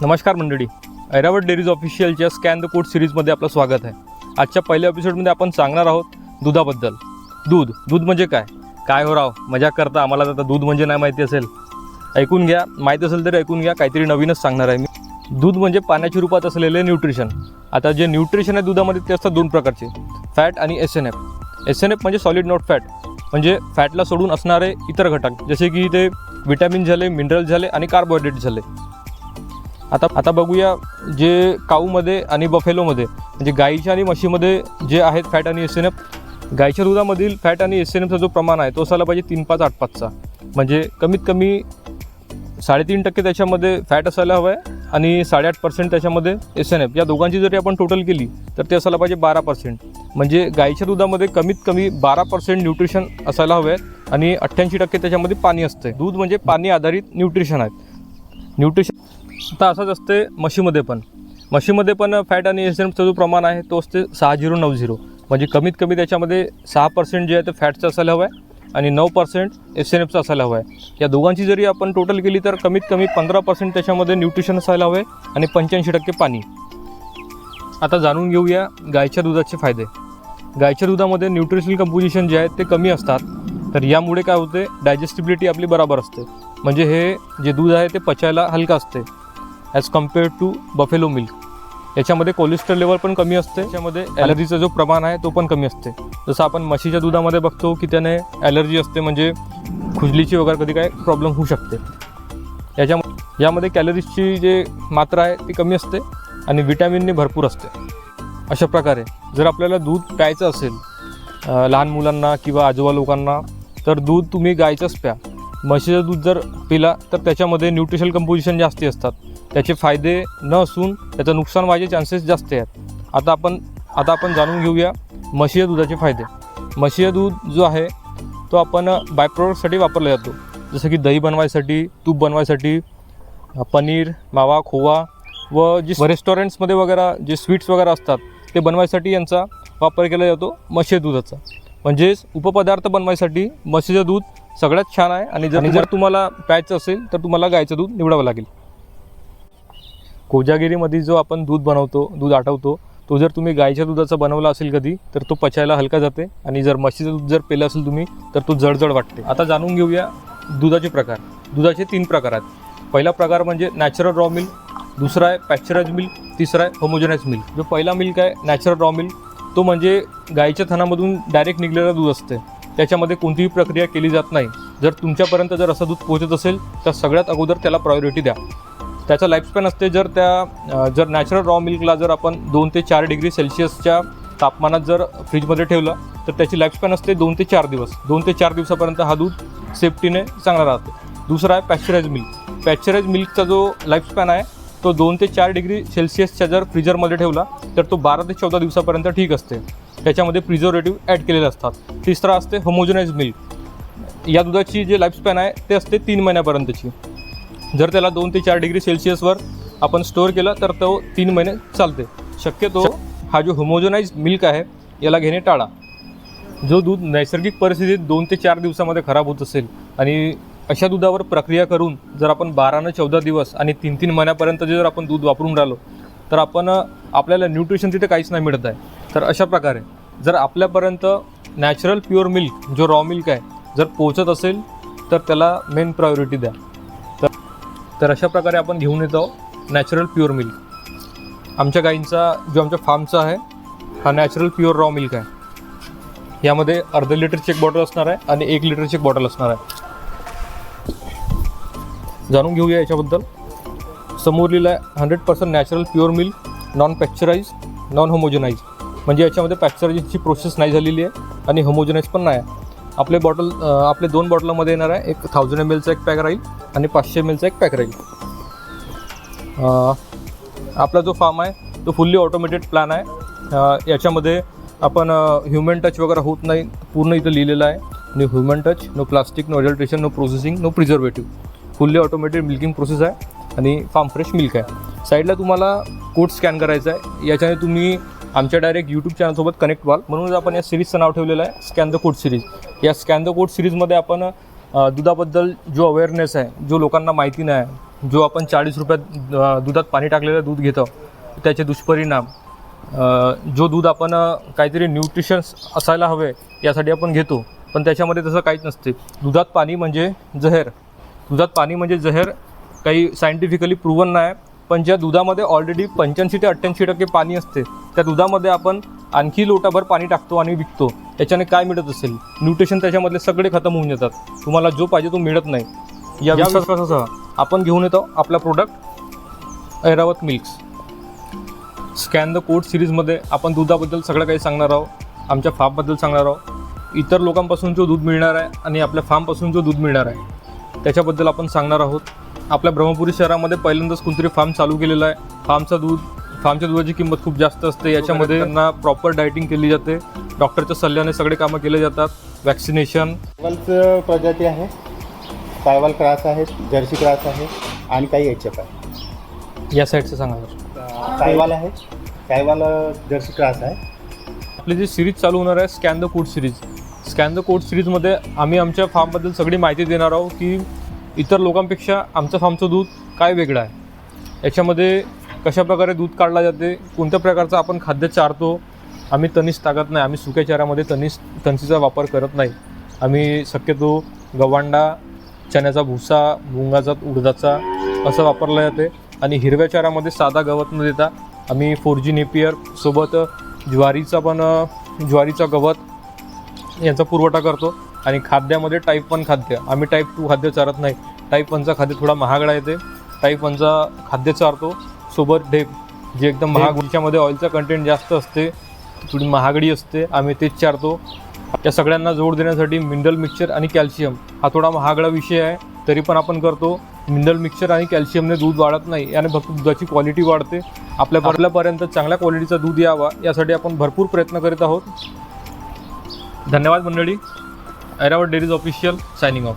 नमस्कार मंडळी, ऐरावत डेअरीज ऑफिशियलच्या स्कॅन द कोड सिरीजमध्ये आपलं स्वागत आहे। आजच्या पहिल्या एपिसोडमध्ये आपण सांगणार आहोत दुधाबद्दल। दूध म्हणजे काय हो राव, मजाक करता? आम्हाला आता दूध म्हणजे नाही माहिती असेल, ऐकून घ्या। माहिती असेल तरी ऐकून घ्या, काहीतरी नवीनच सांगणार आहे मी। दूध म्हणजे पाण्याच्या रूपात असलेले न्यूट्रिशन। आता जे न्यूट्रिशन आहे दुधामध्ये ते असतात दोन प्रकारचे, फॅट आणि SNF। SNF म्हणजे सॉलिड नॉट फॅट, म्हणजे फॅटला सोडून असणारे इतर घटक, जसे की ते विटॅमिन झाले, मिनरल झाले आणि कार्बोहायड्रेट झाले। आता बघूया जे काऊमध्ये आणि बफेलोमध्ये म्हणजे गाईच्या आणि म्हशीमध्ये जे आहेत फॅट आणि SNF। गाईच्या दुधामधील फॅट आणि SNFचा जो प्रमाण आहे तो असायला पाहिजे 3-5-8-5चा, म्हणजे कमीत कमी 3.5% त्याच्यामध्ये फॅट असायला हवं आहे आणि 8.5% त्याच्यामध्ये SNF। या दोघांची जरी आपण टोटल केली तर ते असायला पाहिजे 12%। म्हणजे गाईच्या दुधामध्ये कमीत कमी 12% न्यूट्रिशन असायला हवे आहेत आणि 88% त्याच्यामध्ये पाणी असते। दूध म्हणजे पाणी आधारित न्यूट्रिशन आहेत। आता असंच असते म्हशीमध्ये पण फॅट आणि SNFचा जो प्रमाण आहे तो असते 6090, म्हणजे कमीत कमी त्याच्यामध्ये 6% जे आहे ते फॅटचं असायला हवं आहे आणि 9% SNFचं असायला हवं आहे। या दोघांची जरी आपण टोटल केली तर कमीत कमी 15% त्याच्यामध्ये न्यूट्रिशन असायला हवं आहे आणि 85% पाणी। आता जाणून घेऊया गायच्या दुधाचे फायदे। गायच्या दुधामध्ये न्यूट्रिशनल कंपोजिशन जे आहे ते कमी असतात, तर यामुळे काय होते, डायजेस्टिबिलिटी आपली बरोबर असते, म्हणजे हे जे दूध आहे ते पचायला हलका असते as compared to buffalo milk. याच्यामध्ये कोलेस्ट्रॉल लेवल पण कमी असते, त्याच्यामध्ये ॲलर्जीचं जो प्रमाण आहे तो पण कमी असते। जसं आपण म्हशीच्या दुधामध्ये बघतो की त्याने ॲलर्जी असते, म्हणजे खुजलीची वगैरे कधी काय प्रॉब्लेम होऊ शकते। यामध्ये कॅलरीजची जे मात्रा आहे ती कमी असते आणि विटॅमिनने भरपूर असते। अशा प्रकारे जर आपल्याला दूध प्यायचं असेल लहान मुलांना किंवा आजोबा लोकांना, तर दूध तुम्ही गायचंच प्या। म्हशीचं दूध जर पिला तर त्याच्यामध्ये न्यूट्रिशनल कंपोजिशन जास्ती असतात, त्याचे फायदे न असून त्याचं नुकसान व्हायचे चान्सेस जास्त आहेत। आता आपण जाणून घेऊया म्हशीच्या दुधाचे फायदे। म्हशीचं दूध जो आहे तो आपण बाय प्रोडक्टसाठी वापरला जातो, जसं की दही बनवायसाठी, तूप बनवायसाठी, पनीर, मावा, खोवा व जे रेस्टॉरंट्समध्ये वगैरे जे स्वीट्स वगैरे असतात ते बनवायसाठी यांचा वापर केला जातो म्हशीच्या दुधाचा। म्हणजेच उपपदार्थ बनवायसाठी म्हशीचं दूध सगळ्यात छान आहे। आणि जर तुम्हाला प्यायचं असेल तर तुम्हाला गायचं दूध निवडावं लागेल। कोजागिरीमध्ये जो आपण दूध आटवतो तो जर तुम्ही गायच्या दुधाचा बनवला असेल कधी, तर तो पचायला हलका जाते, आणि जर म्हशीचं दूध जर पिलं असेल तुम्ही तर तो जडजड वाटते। आता जाणून घेऊया दुधाचे प्रकार। दुधाचे 3 प्रकार आहेत। पहिला प्रकार म्हणजे नॅचरल रॉ मिल्क, दुसरा आहे पॅश्चराइज मिल्क, तिसरा आहे होमोजेनाइज मिल्क। जो पहिला मिल्क आहे नॅचरल रॉ मिल्क, तो म्हणजे गाईच्या थनामधून डायरेक्ट निघलेलं दूध असते, त्याच्यामध्ये कोणतीही प्रक्रिया केली जात नाही। जर तुमच्यापर्यंत जर असं दूध पोहोचत असेल तर सगळ्यात अगोदर त्याला प्रायोरिटी द्या। त्याचा लाईफस्पॅन असते, जर नॅचरल रॉ मिल्कला जर आपण 2 ते 4 डिग्री सेल्सिअसच्या तापमानात जर फ्रीजमध्ये ठेवलं तर त्याची लाईफस्पॅन असते 2 ते 4 दिवस। 2 ते 4 दिवसापर्यंत हा दूध सेफ्टीने चांगला राहते। दुसरा आहे पॅश्चराइज मिल्क। पॅश्चराइज मिल्कचा जो लाईफस्पॅन आहे तो 2 ते 4 डिग्री सेल्सिअसच्या जर फ्रीजरमध्ये ठेवला तर तो 12 ते 14 दिवसापर्यंत ठीक असते, त्याच्यामध्ये प्रिझर्वेटिव्ह ॲड केलेले असतात। तिसरा असते होमोजेनाइज मिल्क। या दुधाची जे लाईफस्पॅन आहे ते असते 3 महिन्यापर्यंतची। जर त्याला 2 ते 4 डिग्री सेल्सिअसवर आपण स्टोअर केलं तर तो 3 महिने चालते। शक्यतो हा जो होमोजेनाइज मिल्क आहे याला घेणे टाळा। जो दूध नैसर्गिक परिस्थितीत 2 ते 4 दिवसामध्ये खराब होत असेल आणि अशा दुधावर प्रक्रिया करून जर आपण 12 ते 14 दिवस आणि 3-3 महिन्यापर्यंत जर आपण दूध वापरून राहिलो तर आपल्याला न्यूट्रिशन तिथे काहीच नाही मिळत आहे। तर अशा प्रकारे जर आपल्यापर्यंत नॅचरल प्युअर मिल्क जो रॉ मिल्क आहे जर पोहोचत असेल तर त्याला मेन प्रायोरिटी द्या। तर अशा प्रकारे आपण घेऊन येतो नॅचरल प्युअर मिल्क। आमच्या गाईंचा जो आमच्या फार्मचा आहे हा नॅचरल प्युअर रॉ मिल्क आहे। यामध्ये अर्धा लिटरची एक बॉटल असणार आहे आणि 1 लिटरची एक बॉटल असणार आहे। जाणून घेऊया याच्याबद्दल। समोर लिहिलं आहे 100% natural pure milk, non pasteurise, non homogenise, म्हणजे याच्यामध्ये पॅश्चराइजची प्रोसेस नाही झालेली आहे आणि होमोजेनाइज पण नाही आहे। आपले 2 बॉटलमध्ये येणार आहे, एक 1000 mlचा एक पॅक राहील आणि 500 mlचा एक पॅक राहील। आपला जो फार्म आहे तो फुल्ली ऑटोमेटेड प्लॅन आहे। याच्यामध्ये आपण ह्युमन टच वगैरे होत नाही, पूर्ण इथं लिहिलेलं आहे no human touch, no plastic, no adulteration, no processing, no preservative. Fully automated milking process आहे आणि फार्म फ्रेश मिल्क आहे। साईडला तुम्हाला कोड स्कॅन करायचा आहे, याच्याने तुम्ही आमच्या डायरेक्ट यूट्यूब चॅनलसोबत कनेक्ट व्हाल, म्हणून आपण या सिरीजचं नाव ठेवलेलं आहे स्कॅन द कोड सिरीज। या स्कॅन द कोड सिरीजमध्ये आपण दुधाबद्दल जो अवेअरनेस आहे, जो लोकांना माहिती नाही, जो आपण 40 रुपयात दुधात पाणी टाकलेलं दूध घेतो त्याचे दुष्परिणाम, जो दूध आपण काहीतरी न्यूट्रिशन्स असायला हवे यासाठी आपण घेतो, पण त्याच्यामध्ये तसं काहीच नसते. दुधात पाणी म्हणजे जहर. दुधात पाणी म्हणजे जहर काही सायंटिफिकली प्रूव्हन नाही, पण ज्या दुधामध्ये ऑलरेडी 85 ते 88% पाणी असते त्या दुधामध्ये आपण आणखी लोटाभर पाणी टाकतो आणि विकतो. याच्याने काय मिळत असेल? न्यूट्रिशन त्याच्यामधले सगळे खतम होऊन जातात. तुम्हाला जो पाहिजे तो मिळत नाही. या विश्वासासह आपण घेऊन येतो आपला product Airavat milks. Scan the code सिरीजमध्ये आपण दुधाबद्दल सगळं काही सांगणार आहोत, आमच्या फार्मबद्दल सांगणार आहोत, इतर लोकांपासून जो दूध मिळणार आहे आणि आपल्या फार्मपासून जो दूध मिळणार आहे त्याच्याबद्दल आपण सांगणार आहोत. आपल्या ब्रह्मपुरी शहरामध्ये पहिल्यांदाच कोणतरी फार्म चालू केलेला आहे. फार्मच्या दुधाची किंमत खूप जास्त असते. याच्यामध्ये त्यांना प्रॉपर डायटिंग केली जाते, डॉक्टरच्या सल्ल्याने सगळे कामं केले जातात. वॅक्सिनेशन, सायवालचं प्रजाती आहे, सायवाल क्रॉस आहे, जर्सी क्रॉस आहे आणि काही HF आहे. या साईडचं सांगा सर. सायवाल आहे, सायवाल जर्सी क्रॉस आहे. आपली जी सिरीज चालू होणार आहे scan the code series. Scan the code सिरीजमध्ये आम्ही आमच्या फार्मबद्दल सगळी माहिती देणार आहोत की इतर लोकांपेक्षा आमच्या फार्मचं दूध काय वेगळं आहे, याच्यामध्ये कशाप्रकारे दूध काढला जाते, कोणत्या प्रकारचं आपण खाद्य चारतो. आम्ही तणीस टाकत नाही, आम्ही सुक्या चाऱ्यामध्ये तणसीचा वापर करत नाही. आम्ही शक्यतो गवांडा, चण्याचा भुसा, मुंगाचा, उडदाचा असं वापरलं जाते. आणि हिरव्या चाऱ्यामध्ये साधा गवत न देता आम्ही 4G नेपियर सोबत ज्वारीचा गवत यांचा पुरवठा करतो. आणि खाद्यामध्ये टाईप 1 खाद्य, आम्ही टाईप 2 खाद्य चारत नाही. टाईप 1चा खाद्य थोडा महागडा येते, टाईप 1चा खाद्य चारतो. सोबत ढेप जे एकदम महाग, ज्याच्यामध्ये ऑइलचा कंटेंट जास्त असते, थोडी महागडी असते, आम्ही तेच चारतो. या सगळ्यांना जोड देण्यासाठी मिनरल मिक्सचर आणि कॅल्शियम हा थोडा महागडा विषय आहे, तरी पण आपण करतो. मिनरल मिक्सचर आणि कॅल्शियमने दूध वाढत नाही, याने फक्त दुधाची क्वालिटी वाढते. आपल्यापर्यंत चांगल्या क्वालिटीचा दूध यावा यासाठी आपण भरपूर प्रयत्न करीत आहोत. धन्यवाद मंडळी. Airavat dairies official signing off.